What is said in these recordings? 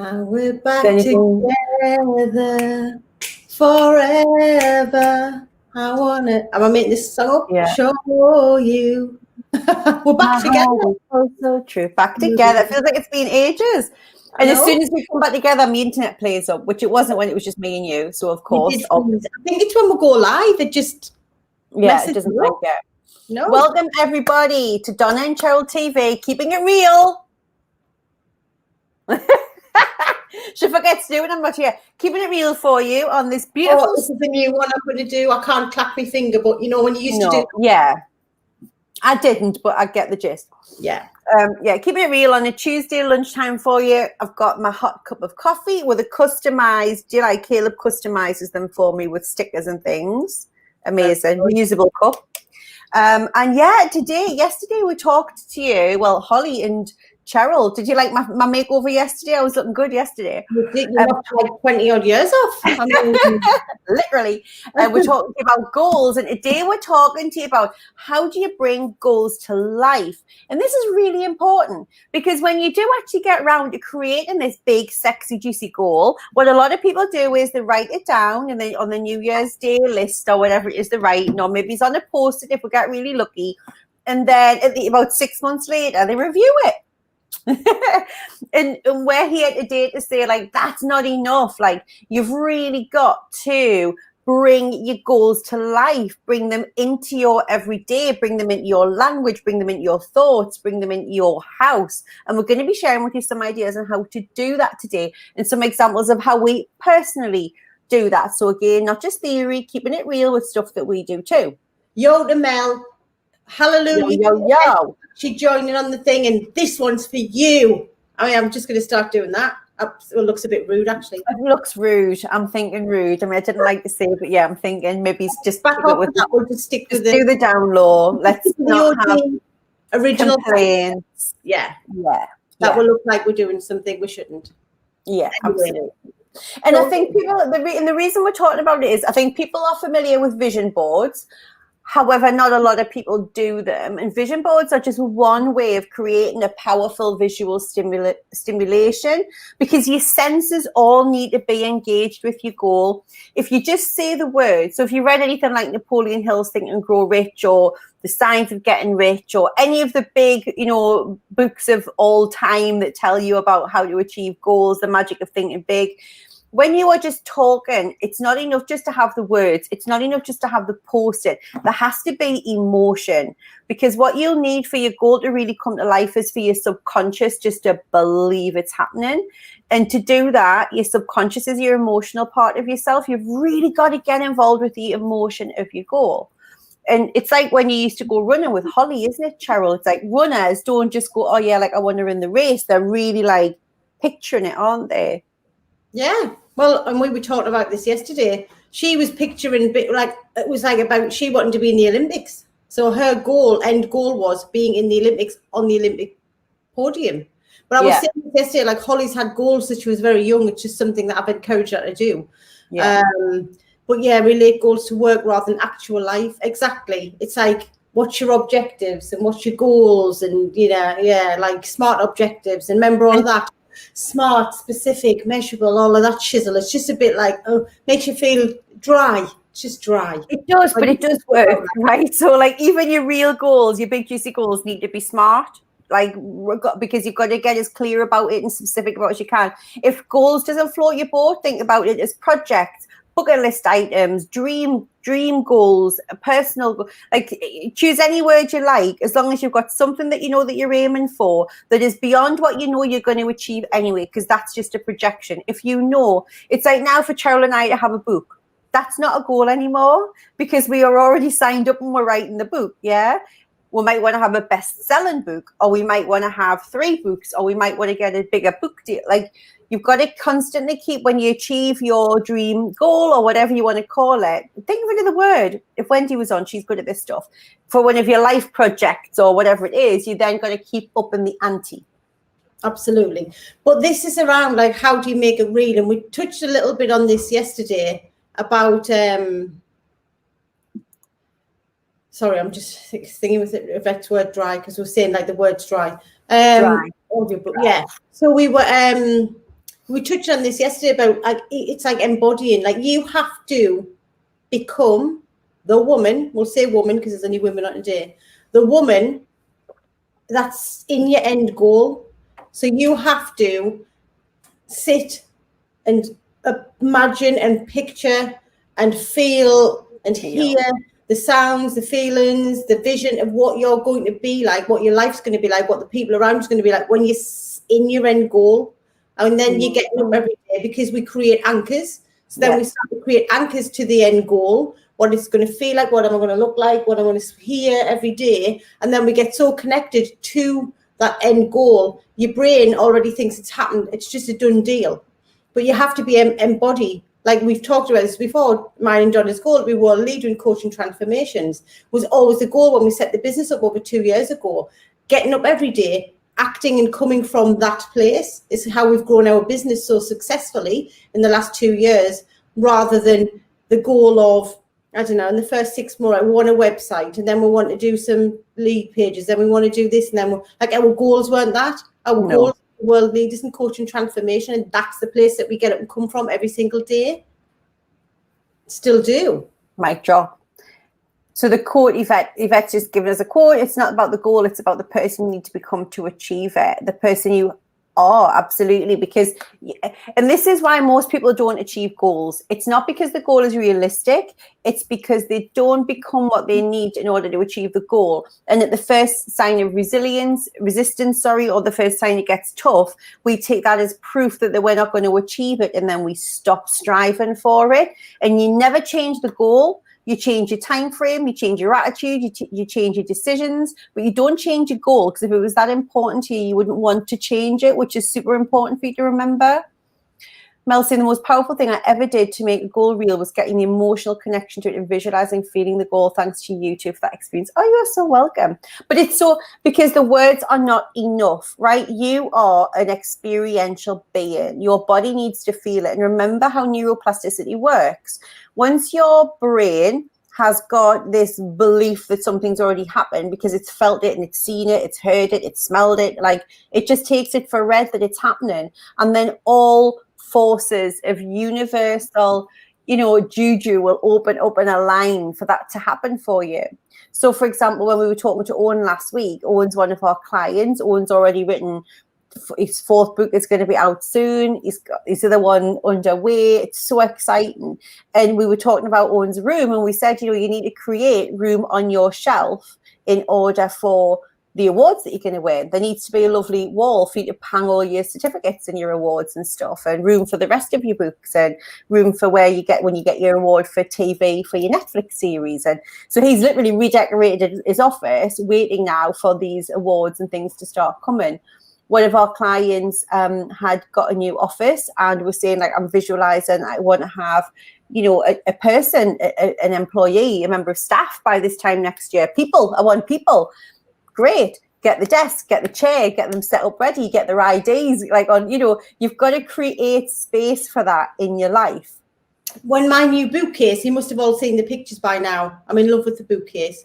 We're back together forever. Am I making this song up? Yeah. Show you. We're back together. So true. Back together. It feels like it's been ages. And as soon as we come back together, my internet plays up, which it wasn't when it was just me and you. So, of course. I think it's when we go live. It just it doesn't like it. No. Welcome, everybody, to Donna and Cheryl TV, Keeping It Real. She forgets to do it. I'm not here. Keeping it real for you on this beautiful. This is the new one I'm going to do. I can't clap my finger, but you know when you used to do. Yeah, I didn't, but I get the gist. Yeah. Keeping it real on a Tuesday lunchtime for you. I've got my hot cup of coffee with a customized. Do you like Caleb customizes them for me with stickers and things? Amazing, reusable cup. And yesterday we talked to you. Well, Holly and Cheryl, did you like my makeover yesterday? I was looking good yesterday. You knocked like 20 odd years off. I mean, literally. We're talking about goals, and today we're talking to you about how do you bring goals to life. And this is really important because when you do actually get around to creating this big, sexy, juicy goal, what a lot of people do is they write it down and then on the New Year's Day list or whatever it is they're writing, or maybe it's on a post-it if we get really lucky. And then about 6 months later, they review it. and we're here today to say, like, that's not enough. Like, you've really got to bring your goals to life, bring them into your everyday, bring them into your language, bring them into your thoughts, bring them into your house. And we're going to be sharing with you some ideas on how to do that today and some examples of how we personally do that. So again, not just theory, keeping it real with stuff that we do too. Yo to Mel. Hallelujah. Yo. She's joining on the thing, and this one's for you. I mean, I'm just going to start doing that. It looks a bit rude, actually. It looks rude. I'm thinking rude. I mean, I didn't like to say it, but yeah, I'm thinking maybe it's just back off with that. We'll just stick with do the down low. Let's not have original complaints. Yeah. That will look like we're doing something we shouldn't. Yeah, absolutely. And I think people, the reason we're talking about it is I think people are familiar with vision boards. However, not a lot of people do them. And vision boards are just one way of creating a powerful visual stimulation because your senses all need to be engaged with your goal. If you just say the words, so if you read anything like Napoleon Hill's Think and Grow Rich or The Science of Getting Rich or any of the big, books of all time that tell you about how to achieve goals, the magic of thinking big, when you are just talking, it's not enough just to have the words. It's not enough just to have the post-it. There has to be emotion because what you'll need for your goal to really come to life is for your subconscious just to believe it's happening. And to do that, your subconscious is your emotional part of yourself. You've really got to get involved with the emotion of your goal. And it's like when you used to go running with Holly, isn't it, Cheryl? It's like runners don't just go, oh, yeah, like I want to run the race. They're really like picturing it, aren't they? Yeah. Well, and we were talking about this yesterday. She was picturing it was like about she wanting to be in the Olympics. So her end goal was being in the Olympics on the Olympic podium. But I was saying yesterday, like Holly's had goals since she was very young. It's just something that I've encouraged her to do. Yeah. But relate goals to work rather than actual life. Exactly. It's like, what's your objectives and what's your goals and, like smart objectives. And remember all of that. Smart, specific, measurable, all of that shizzle. It's just a bit like, makes you feel dry. It's just dry. It does, but it does work, right? So like even your real goals, your big juicy goals need to be smart, like because you've got to get as clear about it and specific about as you can. If goals doesn't float your boat, think about it as projects, bucket list items, dream goals, a personal goal. Like choose any word you like, as long as you've got something that you know that you're aiming for that is beyond what you know you're going to achieve anyway, because that's just a projection. If you know, it's like now for Cheryl and I to have a book. That's not a goal anymore because we are already signed up and we're writing the book. Yeah. We might want to have a best-selling book, or we might want to have 3 books, or we might want to get a bigger book deal. Like you've got to constantly keep, when you achieve your dream goal or whatever you want to call it, think of it as a word. If Wendy was on, she's good at this stuff. For one of your life projects or whatever it is, you then got to keep up in the ante. Absolutely. But this is around like, how do you make it real? And we touched a little bit on this yesterday about... Sorry, I'm just thinking with it, if that's word dry, because we're saying like the word's dry. Dry. Audiobook, yeah. So we were we touched on this yesterday about like it's like embodying. Like you have to become the woman. We'll say woman because there's only women on today. The woman that's in your end goal. So you have to sit and imagine and picture and feel and hear the sounds, the feelings, the vision of what you're going to be like, what your life's going to be like, what the people around you's going to be like when you're in your end goal. And then you're getting up every day because we create anchors. So then we start to create anchors to the end goal, what it's going to feel like, what am I going to look like, what I'm going to hear every day. And then we get so connected to that end goal. Your brain already thinks it's happened. It's just a done deal. But you have to be embodied. Like we've talked about this before, mine and Donna's goal, we were a leader in coaching transformations, was always the goal when we set the business up over 2 years ago. Getting up every day, acting and coming from that place is how we've grown our business so successfully in the last 2 years, rather than the goal of, I don't know, in the first 6 months, we want a website and then we want to do some lead pages, then we want to do this, and then like our goals weren't that. Our goals were world leaders in coaching transformation, and that's the place that we get up and come from every single day. Still do. Mic drop. So the quote, Yvette's just given us a quote. It's not about the goal, it's about the person you need to become to achieve it. The person you are, absolutely. Because, and this is why most people don't achieve goals. It's not because the goal is realistic. It's because they don't become what they need in order to achieve the goal. And at the first sign of resistance, or the first sign it gets tough, we take that as proof that we're not going to achieve it. And then we stop striving for it. And you never change the goal. You change your time frame, you change your attitude, you change your decisions, but you don't change your goal, because if it was that important to you, you wouldn't want to change it, which is super important for you to remember. Mel saying the most powerful thing I ever did to make a goal real was getting the emotional connection to it and visualizing feeling the goal. Thanks to you too for that experience. Oh, you are so welcome. But it's so, because the words are not enough, right? You are an experiential being. Your body needs to feel it. And remember how neuroplasticity works. Once your brain has got this belief that something's already happened because it's felt it and it's seen it, it's heard it, it's smelled it, like it just takes it for read that it's happening. And then all forces of universal, juju will open up and align for that to happen for you. So, for example, when we were talking to Owen last week, Owen's one of our clients. Owen's already written his 4th book is going to be out soon. He's got his other one underway. It's so exciting. And we were talking about Owen's room, and we said, you need to create room on your shelf in order for the awards that you're going to win. There needs to be a lovely wall for you to hang all your certificates and your awards and stuff, and room for the rest of your books, and room for when you get your award for TV for your Netflix series. And so he's literally redecorated his office, waiting now for these awards and things to start coming. One of our clients had got a new office and was saying, like, I'm visualizing, I want to have, a person, an employee, a member of staff by this time next year. I want people. Great. Get the desk, get the chair, get them set up ready, get their IDs, you've got to create space for that in your life. When my new bookcase, you must have all seen the pictures by now. I'm in love with the bookcase.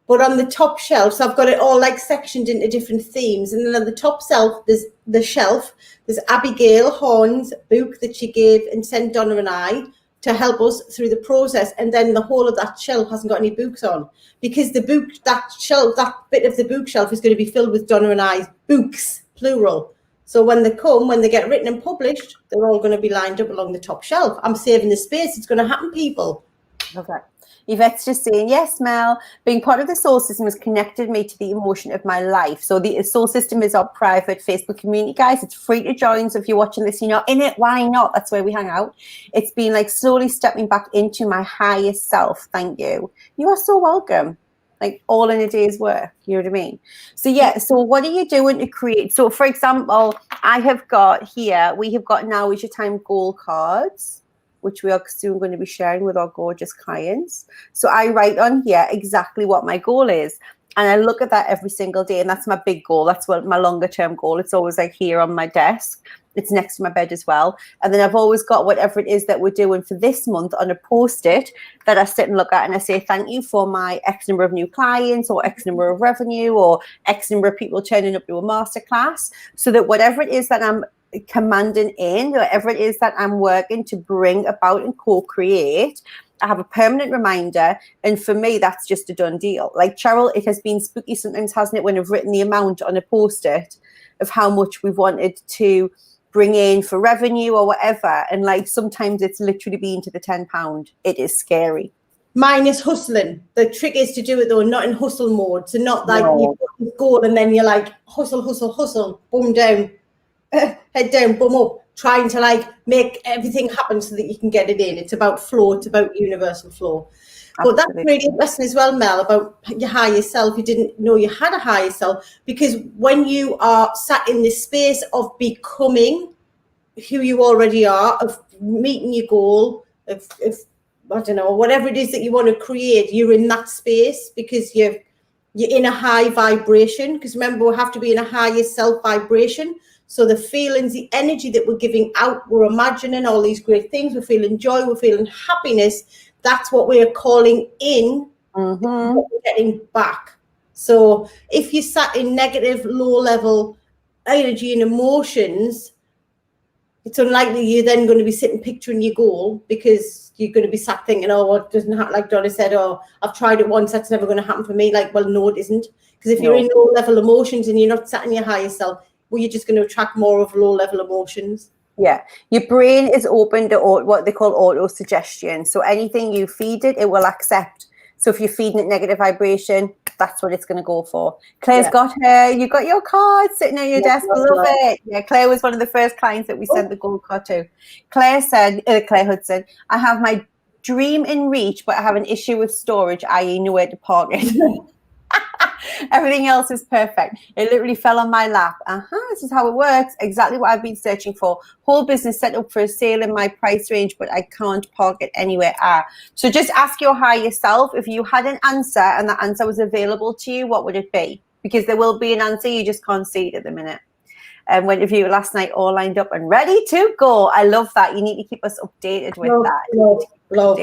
But on the top shelf, so I've got it all like sectioned into different themes. And then on the top shelf, there's Abigail Horn's book that she gave and sent Donna and I to help us through the process. And then the whole of that shelf hasn't got any books on, because that bit of the bookshelf is going to be filled with Donna and I's books, plural. So when they get written and published, they're all going to be lined up along the top shelf. I'm saving the space. It's going to happen, people. Okay. Yvette's just saying, yes, Mel, being part of the Soul System has connected me to the emotion of my life. So the Soul System is our private Facebook community, guys. It's free to join. So if you're watching this, you're not in it, why not? That's where we hang out. It's been like slowly stepping back into my highest self. Thank you. You are so welcome. Like all in a day's work, you know what I mean? So yeah, so what are you doing to create? So for example, we have got Now Is Your Time goal cards, which we are soon going to be sharing with our gorgeous clients. So I write on here exactly what my goal is. And I look at that every single day. And that's my big goal. That's what my longer term goal. It's always like here on my desk. It's next to my bed as well. And then I've always got whatever it is that we're doing for this month on a Post-it that I sit and look at, and I say, thank you for my X number of new clients, or X number of revenue, or X number of people turning up to a masterclass, so that whatever it is that I'm commanding in whatever it is that I'm working to bring about and co-create. I have a permanent reminder, and for me, that's just a done deal. Like Cheryl, it has been spooky sometimes, hasn't it, when I've written the amount on a post-it of how much we've wanted to bring in for revenue or whatever, and like sometimes it's literally been to the £10. It is scary. Mine is hustling. The trick is to do it though, not in hustle mode. So not like you've got this goal and then you're like hustle, boom down, head down, boom up, trying to like make everything happen so that you can get it in. It's about flow. It's about universal flow. But that's really interesting as well, Mel, about your higher self. You didn't know you had a higher self, because when you are sat in this space of becoming who you already are, of meeting your goal, of I don't know, whatever it is that you want to create, you're in that space because you're in a high vibration. Because remember, we have to be in a higher self vibration. So the feelings, the energy that we're giving out, we're imagining all these great things. We're feeling joy. We're feeling happiness. That's what we're calling in. What we're getting back. So if you sat in negative, low level energy and emotions, it's unlikely you're then going to be sitting picturing your goal, because you're going to be sat thinking, oh, what doesn't happen? Like Donna said, oh, I've tried it once, that's never going to happen for me. Like, well, no, it isn't. Because if you're in low level emotions and you're not sat in your higher self, well, you're just going to attract more of low level emotions. Yeah, your brain is open to what they call auto suggestion. So anything you feed it, it will accept. So if you're feeding it negative vibration, that's what it's going to go for. Claire's got you got your card sitting on your desk. Love it. Yeah, Claire was one of the first clients that we sent the gold card to. Claire Hudson, I have my dream in reach, but I have an issue with storage, i.e. nowhere to park it. Everything else is perfect. It literally fell on my lap. This is how it works. Exactly what I've been searching for. Whole business set up for a sale in my price range, but I can't park it anywhere. So just ask your higher self, if you had an answer and that answer was available to you, what would it be? Because there will be an answer, you just can't see it at the minute. And went to view last night, all lined up and ready to go. I love that. You need to keep us updated with that. Love.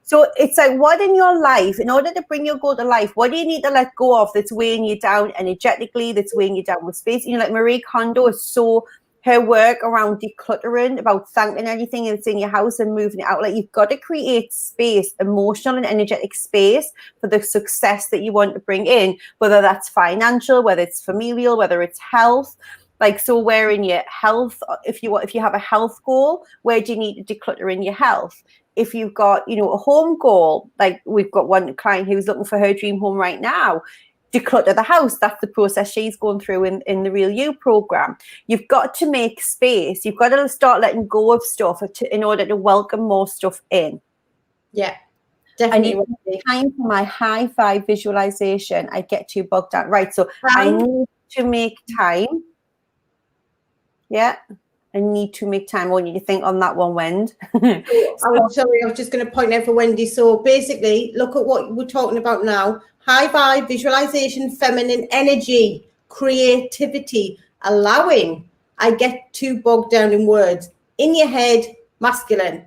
So it's like, what in your life, in order to bring your goal to life, what do you need to let go of that's weighing you down energetically, that's weighing you down with space? You know, like Marie Kondo is so, her work around decluttering, about thanking anything that's in your house and moving it out. Like, you've got to create space, emotional and energetic space, for the success that you want to bring in, whether that's financial, whether it's familial, whether it's health. Like, so where in your health, if you have a health goal, where do you need to declutter in your health? If you've got, you know, a home goal, like we've got one client who's looking for her dream home right now, declutter the house. That's the process she's going through in the Real You program. You've got to make space. You've got to start letting go of stuff in order to welcome more stuff in. Yeah, definitely. I need time for my high vibe visualization. I get too bogged down. Right, so I need to make time. Yeah. I need to make time. I want you to think on that one, Wend. Sorry, I was just going to point out for Wendy. So basically, look at what we're talking about now. High vibe, visualization, feminine energy, creativity, allowing. I get too bogged down in words. In your head, masculine.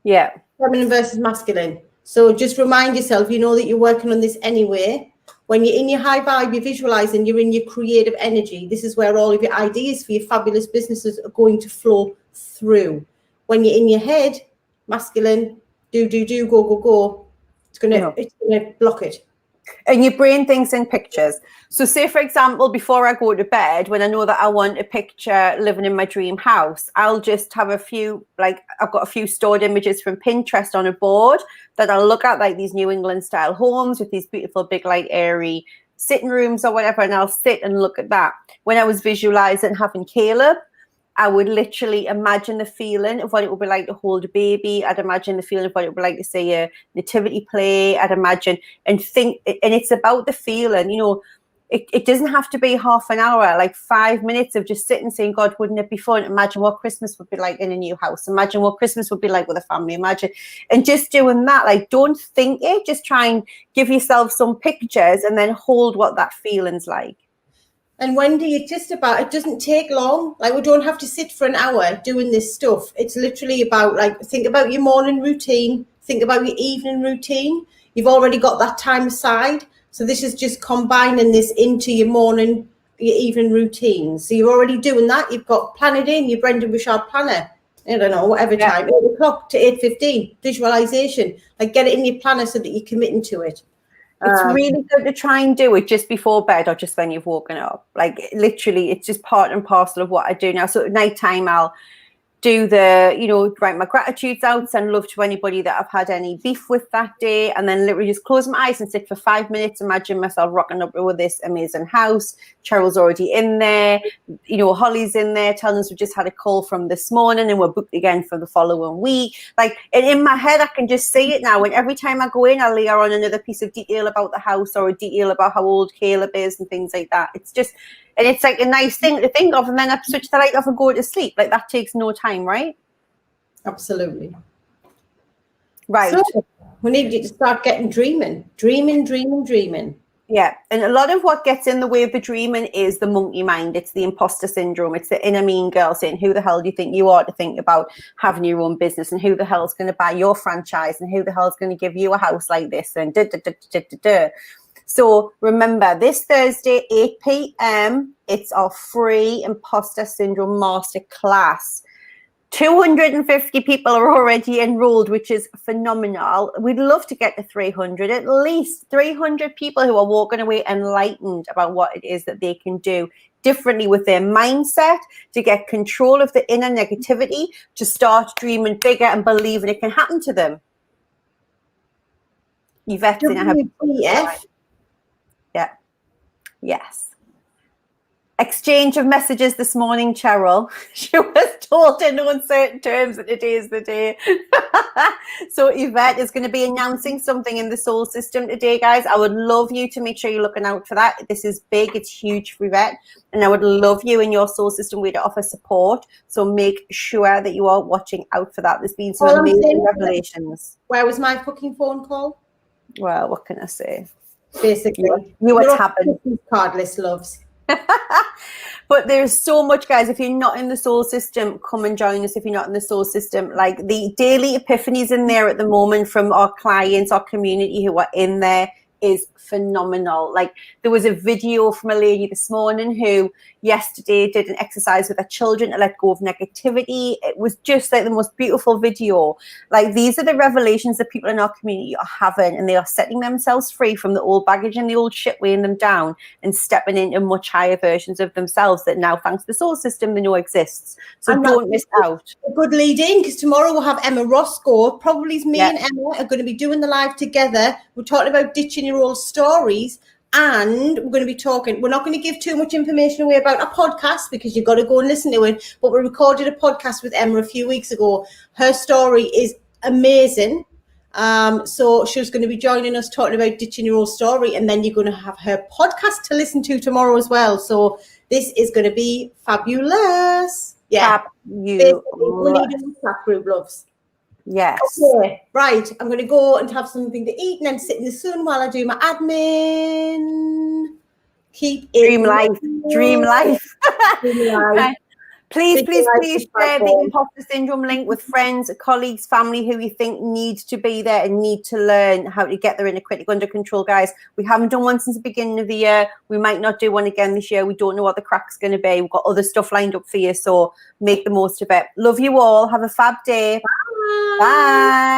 Yeah. Feminine versus masculine. So just remind yourself, you know that you're working on this anyway. When you're in your high vibe, you're visualizing, you're in your creative energy. This is where all of your ideas for your fabulous businesses are going to flow through. When you're in your head, masculine, do, go, it's gonna block it. And your brain thinks in pictures. So say, for example, before I go to bed, when I know that I want a picture living in my dream house, I'll just have a few, like I've got a few stored images from Pinterest on a board that I'll look at, like these New England style homes with these beautiful big, light, airy sitting rooms or whatever. And I'll sit and look at that. When I was visualizing having Caleb, I would literally imagine the feeling of what it would be like to hold a baby. I'd imagine the feeling of what it would be like to see a nativity play. I'd imagine and think, and it's about the feeling, you know, it doesn't have to be half an hour, like 5 minutes of just sitting saying, God, wouldn't it be fun? Imagine what Christmas would be like in a new house. Imagine what Christmas would be like with a family. Imagine, and just doing that, like, don't think it, just try and give yourself some pictures and then hold what that feeling's like. And Wendy, it doesn't take long. Like, we don't have to sit for an hour doing this stuff. It's literally about, like, think about your morning routine, think about your evening routine. You've already got that time aside. So this is just combining this into your morning your evening routines. So you're already doing that. You've got plan it in, your Brendan Bouchard planner. I don't know, whatever time, 8 o'clock to 8:15, visualization. Like get it in your planner so that you're committing to it. It's really good to try and do it just before bed or just when you've woken up. Like literally, it's just part and parcel of what I do now. So at night time, I'll do write my gratitudes out, send love to anybody that I've had any beef with that day, and then literally just close my eyes and sit for 5 minutes, imagine myself rocking up with this amazing house. Cheryl's already in there, Holly's in there telling us we just had a call from this morning and we're booked again for the following week. Like, and in my head I can just see it now, and every time I go in I layer on another piece of detail about the house or a detail about how old Caleb is and things like that. It's just, and it's like a nice thing to think of, and then I switch the light off and go to sleep. Like that takes no time, right? Absolutely. Right. So we need you to start getting dreaming. Yeah. And a lot of what gets in the way of the dreaming is the monkey mind. It's the imposter syndrome. It's the inner mean girl saying, who the hell do you think you are to think about having your own business, and who the hell is going to buy your franchise, and who the hell is going to give you a house like this, and So remember, this Thursday, 8 p.m., it's our free Imposter Syndrome Masterclass. 250 people are already enrolled, which is phenomenal. We'd love to get to 300, at least 300 people who are walking away enlightened about what it is that they can do differently with their mindset to get control of the inner negativity, to start dreaming bigger and believing it can happen to them. Yvette's in. I have. Yeah. Yes. Exchange of messages this morning, Cheryl. She was told in uncertain terms that today is the day. So Yvette is going to be announcing something in the soul system today, guys. I would love you to make sure you're looking out for that. This is big. It's huge for Yvette. And I would love you in your soul system way to offer support. So make sure that you are watching out for that. There's been some amazing revelations. Where was my fucking phone call? Well, what can I say? Basically, you what's happened. Cardless loves. But there's so much, guys. If you're not in the soul system, come and join us. If you're not in the soul system, like the daily epiphanies in there at the moment from our clients, our community who are in there is phenomenal. Like there was a video from a lady this morning who yesterday did an exercise with her children to let go of negativity. It was just like the most beautiful video. Like these are the revelations that people in our community are having, and they are setting themselves free from the old baggage and the old shit weighing them down and stepping into much higher versions of themselves that now, thanks to the soul system, they know exists. So don't miss out. A good lead in, because tomorrow we'll have Emma Roscoe. Probably me and Emma are going to be doing the live together. We're talking about ditching your old stories, and we're going to be talking. We're not going to give too much information away about our podcast because you've got to go and listen to it. But we recorded a podcast with Emma a few weeks ago. Her story is amazing. So she was going to be joining us talking about ditching your old story, and then you're going to have her podcast to listen to tomorrow as well. So this is going to be fabulous. Yeah. Fabulous. We need a chat group, loves. Yes. Okay, right. I'm going to go and have something to eat and then sit in the sun while I do my admin. Keep it Dream life. Dream life. Dream life. Please share the imposter syndrome link with friends, colleagues, family who you think need to be there and need to learn how to get their inner critic under control, guys. We haven't done one since the beginning of the year. We might not do one again this year. We don't know what the crack's going to be. We've got other stuff lined up for you, so make the most of it. Love you all. Have a fab day. Bye. Bye.